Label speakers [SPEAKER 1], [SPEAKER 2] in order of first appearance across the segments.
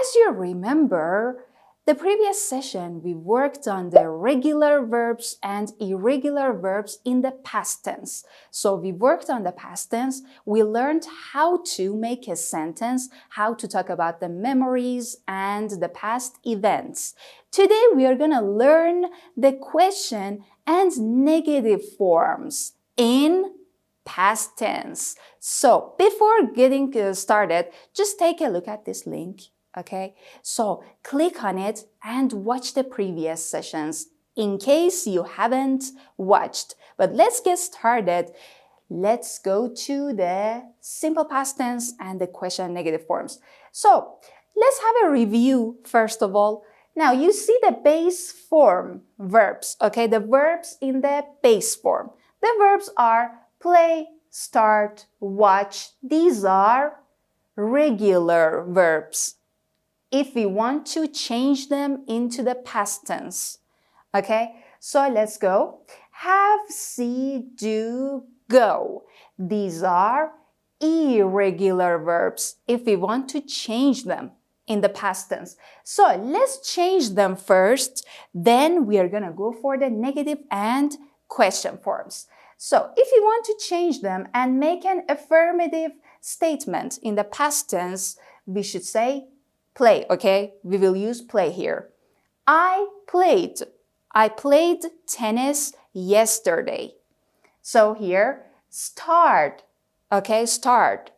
[SPEAKER 1] As you remember, the previous session we worked on the regular verbs and irregular verbs in the past tense. So we worked on the past tense. We learned how to make a sentence, how to talk about the memories and the past events. Today we are going to learn the question and negative forms in past tense. So before getting started, just take a look at this link. Okay, so click on it and watch the previous sessions in case you haven't watched. But let's get started. Let's go to the simple past tense and the question negative forms. So let's have a review first of all. Now you see the base form verbs, okay, the verbs in the base form. The verbs are play, start, watch. These are regular verbs. If we want to change them into the past tense. Okay, so let's go. Have, see, do, go. These are irregular verbs if we want to change them in the past tense. So let's change them first, then we are going to go for the negative and question forms. So if you want to change them and make an affirmative statement in the past tense, we should say play, okay? We will use play here. I played tennis yesterday. So here, start, okay, start.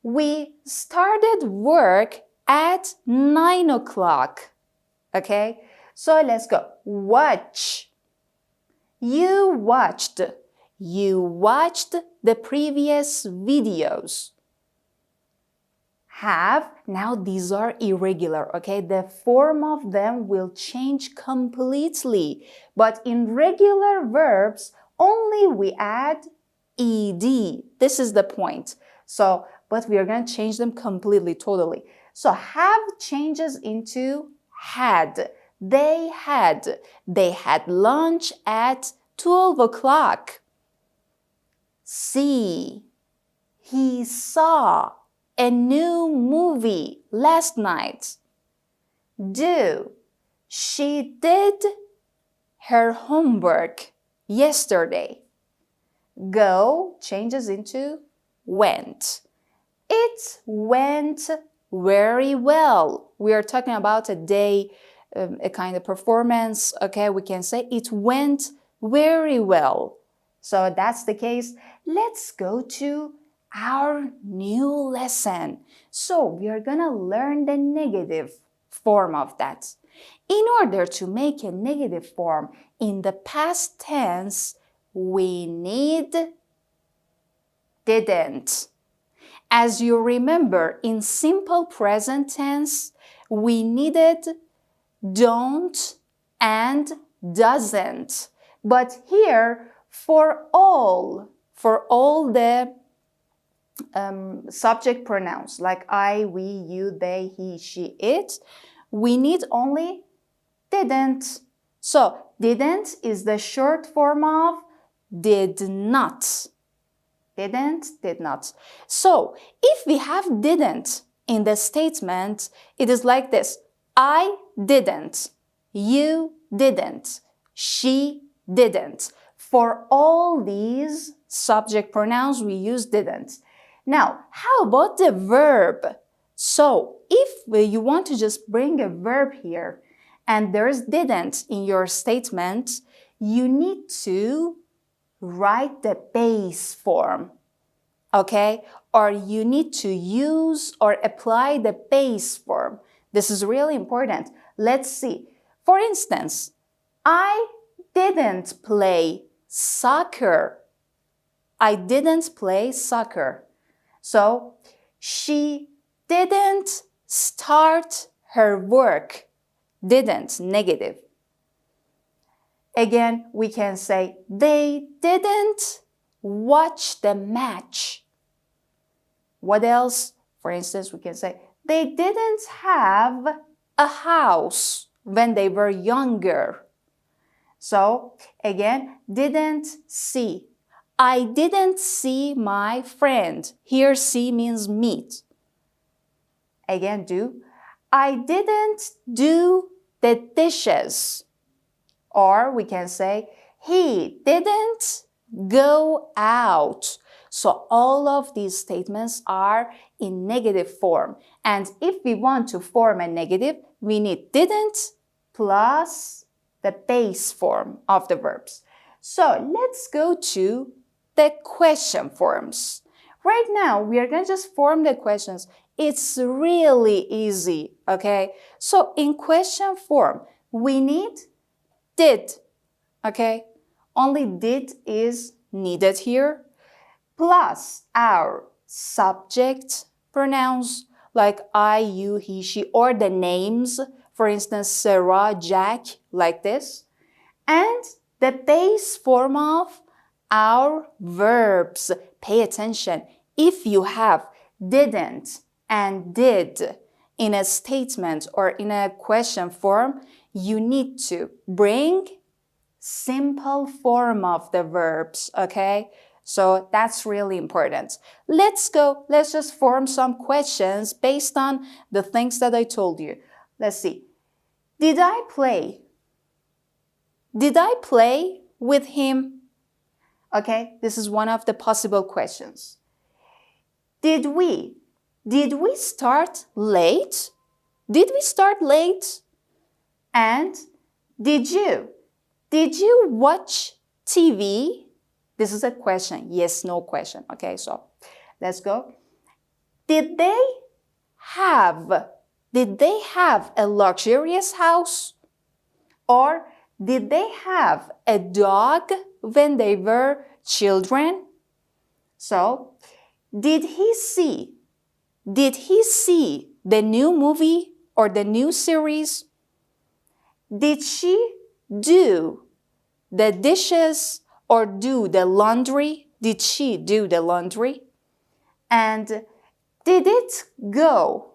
[SPEAKER 1] We started work at 9 o'clock, okay? So let's go. Watch. You watched the previous videos. Have, now these are irregular, okay? The form of them will change completely. But in regular verbs, only we add ed. This is the point. So, but we are going to change them completely, totally. So have changes into had. They had lunch at 12 o'clock. See, he saw a new movie last night. Do, she did her homework yesterday. Go changes into went. It went very well. We are talking about a day, a kind of performance. Okay, we can say it went very well. So that's the case. Let's go to our new lesson. So we are going to learn the negative form of that. In order to make a negative form in the past tense, we need didn't. As you remember, in simple present tense, we needed don't and doesn't. But here, for all the subject pronouns like I, we, you, they, he, she, it, we need only didn't. So didn't is the short form of did not. Didn't, did not. So if we have didn't in the statement, it is like this. I didn't. You didn't. She didn't. For all these subject pronouns, we use didn't. Now, how about the verb? So, if you want to just bring a verb here and there's didn't in your statement, you need to write the base form, okay? Or you need to use or apply the base form. This is really important. Let's see. For instance, I didn't play soccer. I didn't play soccer. So, she didn't start her work. Didn't, negative. Again, we can say they didn't watch the match. What else? For instance, we can say they didn't have a house when they were younger. So, again, didn't see. I didn't see my friend. Here, see means meet. Again, do. I didn't do the dishes. Or we can say, he didn't go out. So all of these statements are in negative form. And if we want to form a negative, we need didn't plus the base form of the verbs. So let's go to the question forms. Right now, we are going to just form the questions. It's really easy, okay? So in question form, we need did, okay? Only did is needed here, plus our subject pronouns like I, you, he, she, or the names, for instance, Sarah, Jack, like this, and the base form of our verbs. Pay attention. If you have didn't and did in a statement or in a question form, you need to bring simple form of the verbs, okay? So that's really important. Let's just form some questions based on the things that I told you. Let's see. Did I play? Did I play with him? Okay, this is one of the possible questions. Did we start late? Did we start late? And did you watch TV? This is a question, yes, no question. Okay, so let's go. Did they have a luxurious house? Or did they have a dog when they were children? So, did he see the new movie or the new series? Did she do the dishes or do the laundry? Did she do the laundry? And did it go?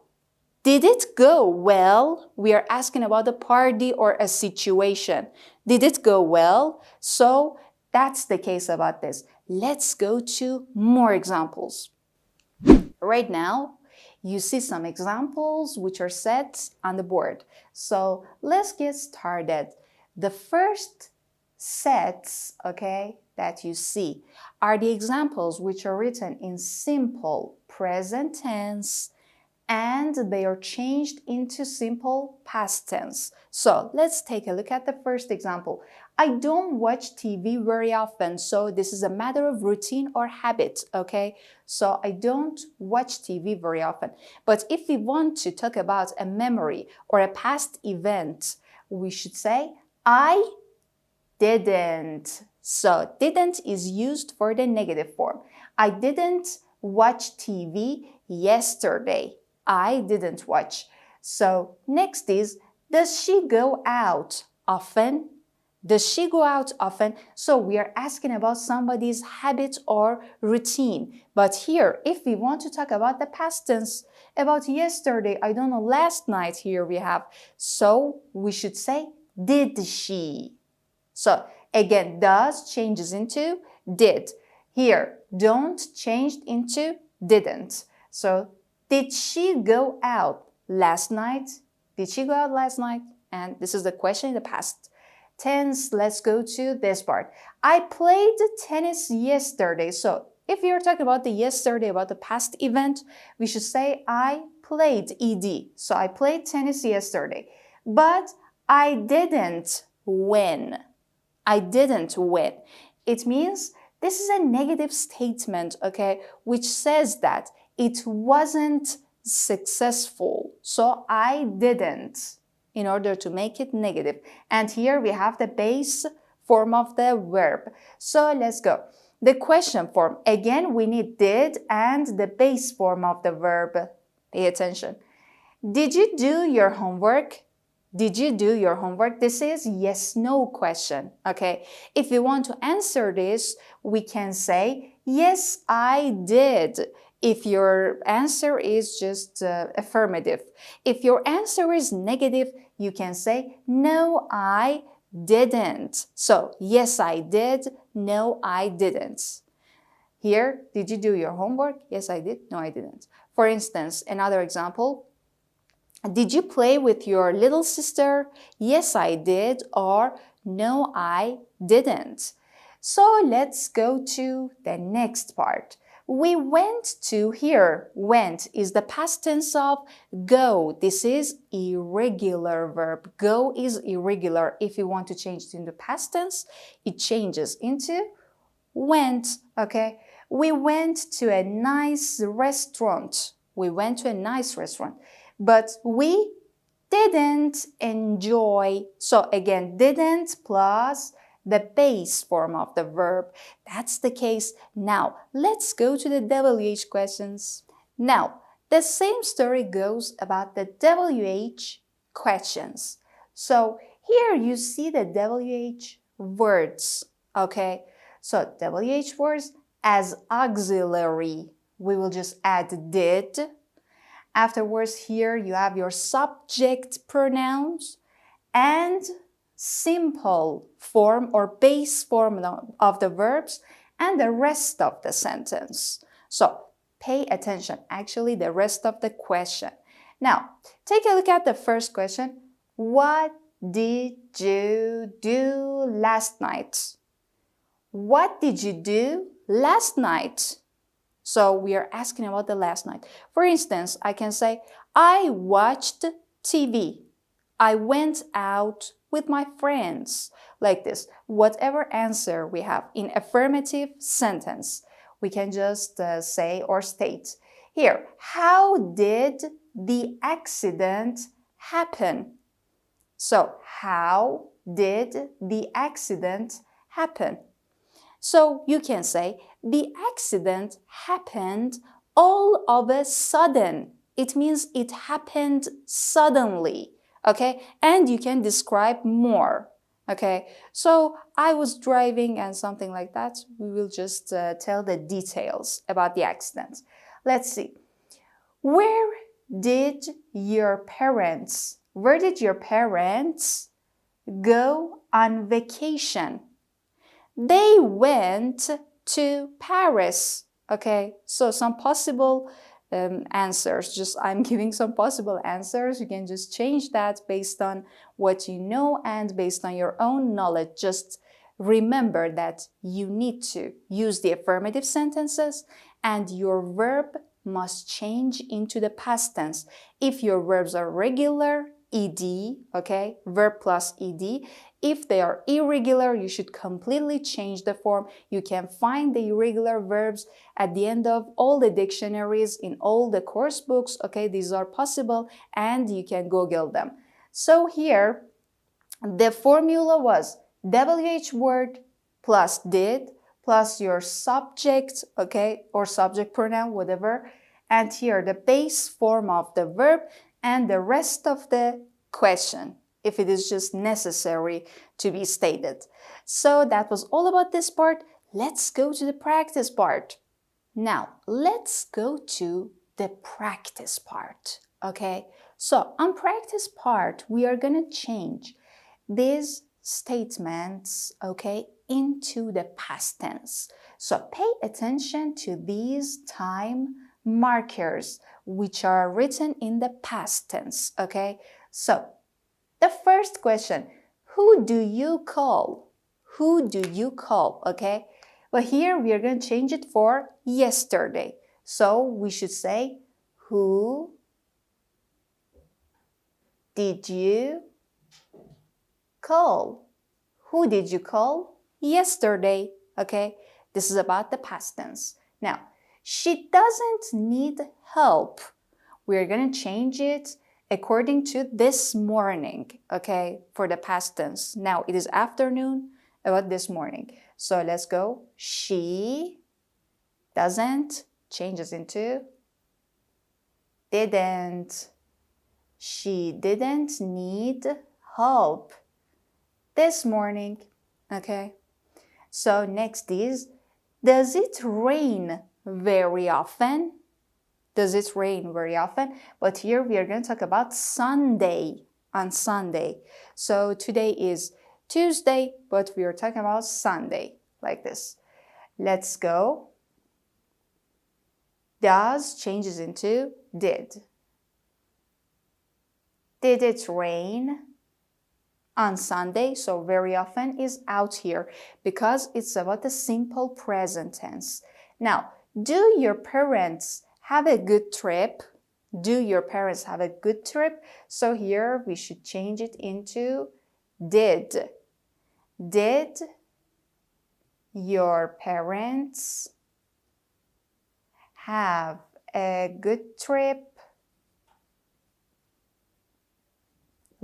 [SPEAKER 1] Did it go well? We are asking about a party or a situation. Did it go well? So that's the case about this. Let's go to more examples. Right now, you see some examples which are set on the board. So let's get started. The first sets, okay, that you see are the examples which are written in simple present tense and they are changed into simple past tense. So let's take a look at the first example. I don't watch TV very often, so this is a matter of routine or habit, okay? So I don't watch TV very often. But if we want to talk about a memory or a past event, we should say, I didn't. So didn't is used for the negative form. I didn't watch TV yesterday. I didn't watch. So next is, does she go out often? Does she go out often? So we are asking about somebody's habit or routine. But here, if we want to talk about the past tense, about yesterday, I don't know, last night here we have. So we should say, did she? So again, does changes into did. Here, don't changed into didn't. So did she go out last night? Did she go out last night? And this is the question in the past tense. Let's go to this part. I played tennis yesterday. So if you're talking about the yesterday, about the past event, we should say I played ed. So I played tennis yesterday. But I didn't win. I didn't win. It means this is a negative statement, okay, which says that it wasn't successful. So I didn't, in order to make it negative. And here we have the base form of the verb. So let's go. The question form. Again, we need did and the base form of the verb. Pay attention. Did you do your homework? Did you do your homework? This is yes/no question, okay? If we want to answer this, we can say, yes, I did. If your answer is just affirmative. If your answer is negative, you can say, no, I didn't. So, yes, I did. No, I didn't. Here, did you do your homework? Yes, I did. No, I didn't. For instance, another example. Did you play with your little sister? Yes, I did. Or no, I didn't. So let's go to the next part. We went to here. Went is the past tense of go. This is irregular verb. Go is irregular. If you want to change it into past tense, it changes into went. Okay. We went to a nice restaurant. We went to a nice restaurant. But we didn't enjoy. So again, didn't plus the base form of the verb. That's the case. Now, let's go to the WH questions. Now, the same story goes about the WH questions. So here you see the WH words, okay? So WH words as auxiliary. We will just add did. Afterwards, here you have your subject pronouns and simple form or base form of the verbs and the rest of the sentence. So pay attention, actually the rest of the question. Now, take a look at the first question. What did you do last night? What did you do last night? So we are asking about the last night. For instance, I can say, I watched TV. I went out with my friends. Like this. Whatever answer we have in affirmative sentence, we can just say or state. Here, how did the accident happen? So, how did the accident happen? So you can say, the accident happened all of a sudden. It means it happened suddenly, okay? And you can describe more, okay? So I was driving and something like that. We will just tell the details about the accident. Let's see. Where did your parents go on vacation? They went to Paris. Okay, so some possible answers. Just I'm giving some possible answers. You can just change that based on what you know and based on your own knowledge. Just remember that you need to use the affirmative sentences and your verb must change into the past tense. If your verbs are regular, ed, okay, verb plus ed. If they are irregular, you should completely change the form. You can find the irregular verbs at the end of all the dictionaries in all the course books, okay, these are possible and you can Google them. So here, the formula was WH word plus did plus your subject, okay, or subject pronoun, whatever, and here the base form of the verb and the rest of the question, if it is just necessary to be stated. So that was all about this part. Let's go to the practice part. Now, let's go to the practice part, okay? So on practice part, we are going to change these statements, okay, into the past tense. So pay attention to these time markers which are written in the past tense, okay? So the first question, who do you call? Who do you call, okay? But here we are going to change it for yesterday. So we should say, who did you call? Who did you call yesterday? Okay, this is about the past tense. Now, she doesn't need help. We're going to change it according to this morning, okay, for the past tense. Now, it is afternoon, about this morning. So let's go. She doesn't changes into didn't. She didn't need help this morning, okay? So next is, does it rain very often? Does it rain very often? But here we are going to talk about Sunday, on Sunday. So today is Tuesday, but we are talking about Sunday, like this. Let's go. Does changes into did. Did it rain on Sunday? So very often is out here because it's about the simple present tense. Now, do your parents have a good trip? Do your parents have a good trip? So here we should change it into did. Did your parents have a good trip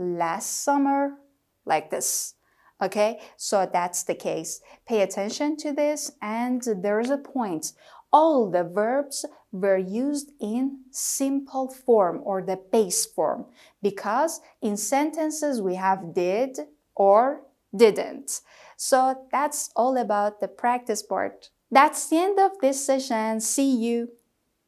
[SPEAKER 1] last summer? Like this. Okay, so that's the case. Pay attention to this, and there's a point. All the verbs were used in simple form or the base form because in sentences we have did or didn't. So that's all about the practice part. That's the end of this session. See you.